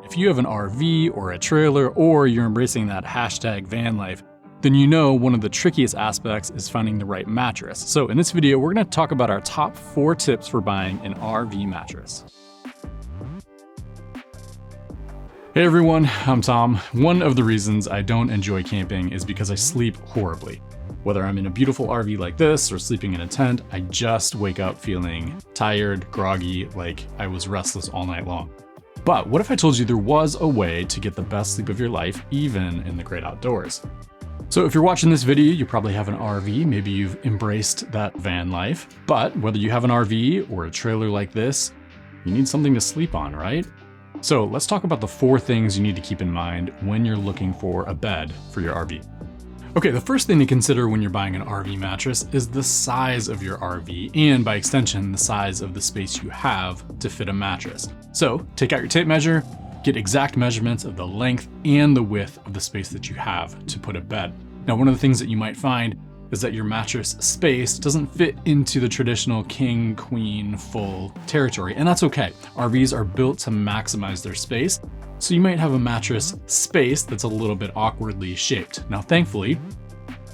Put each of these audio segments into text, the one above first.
If you have an RV or a trailer, or you're embracing that hashtag van life, then you know one of the trickiest aspects is finding the right mattress. So in this video, we're gonna talk about our top 4 tips for buying an RV mattress. Hey everyone, I'm Tom. One of the reasons I don't enjoy camping is because I sleep horribly. Whether I'm in a beautiful RV like this or sleeping in a tent, I just wake up feeling tired, groggy, like I was restless all night long. But what if I told you there was a way to get the best sleep of your life, even in the great outdoors? So if you're watching this video, you probably have an RV, maybe you've embraced that van life, but whether you have an RV or a trailer like this, you need something to sleep on, right? So let's talk about the 4 things you need to keep in mind when you're looking for a bed for your RV. Okay, the first thing to consider when you're buying an RV mattress is the size of your RV, and by extension, the size of the space you have to fit a mattress. So take out your tape measure, get exact measurements of the length and the width of the space that you have to put a bed. Now, one of the things that you might find is that your mattress space doesn't fit into the traditional king, queen, full territory, and that's okay. RVs are built to maximize their space, so you might have a mattress space that's a little bit awkwardly shaped. Now, thankfully,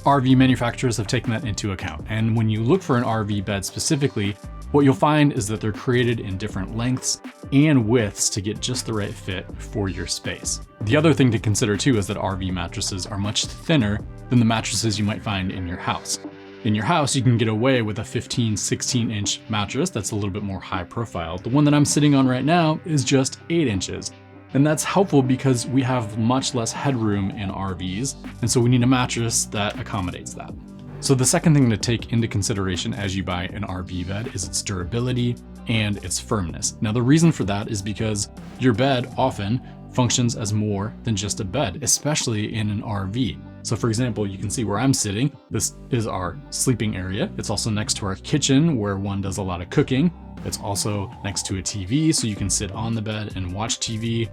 RV manufacturers have taken that into account, and when you look for an RV bed specifically, what you'll find is that they're created in different lengths and widths to get just the right fit for your space. The other thing to consider too is that RV mattresses are much thinner than the mattresses you might find in your house. In your house, you can get away with a 15, 16-inch mattress that's a little bit more high profile. The one that I'm sitting on right now is just 8 inches. And that's helpful because we have much less headroom in RVs, and so we need a mattress that accommodates that. So the second thing to take into consideration as you buy an RV bed is its durability and its firmness. Now, the reason for that is because your bed often functions as more than just a bed, especially in an RV. So for example, you can see where I'm sitting. This is our sleeping area. It's also next to our kitchen where one does a lot of cooking. It's also next to a TV, so you can sit on the bed and watch TV.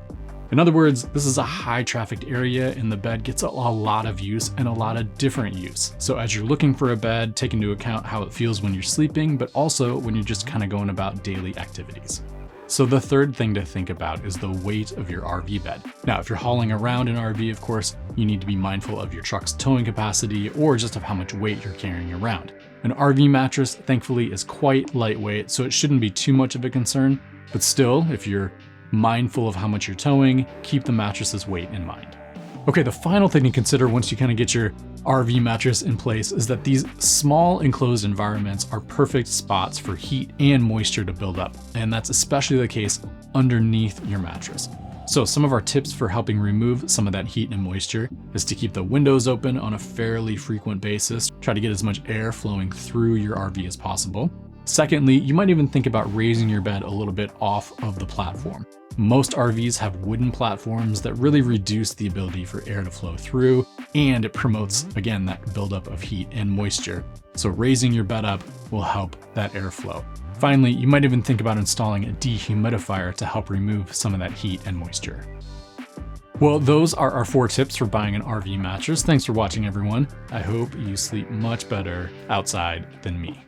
In other words, this is a high trafficked area and the bed gets a lot of use and a lot of different use. So as you're looking for a bed, take into account how it feels when you're sleeping, but also when you're just kind of going about daily activities. So the third thing to think about is the weight of your RV bed. Now, if you're hauling around an RV, of course, you need to be mindful of your truck's towing capacity or just of how much weight you're carrying around. An RV mattress, thankfully, is quite lightweight, so it shouldn't be too much of a concern, but still, if you're mindful of how much you're towing, keep the mattress's weight in mind. Okay, the final thing to consider once you kind of get your RV mattress in place is that these small enclosed environments are perfect spots for heat and moisture to build up, and that's especially the case underneath your mattress. So some of our tips for helping remove some of that heat and moisture is to keep the windows open on a fairly frequent basis. Try to get as much air flowing through your RV as possible. Secondly, you might even think about raising your bed a little bit off of the platform. Most RVs have wooden platforms that really reduce the ability for air to flow through, and it promotes, again, that buildup of heat and moisture. So raising your bed up will help that airflow. Finally, you might even think about installing a dehumidifier to help remove some of that heat and moisture. Well, those are our 4 tips for buying an RV mattress. Thanks for watching, everyone. I hope you sleep much better outside than me.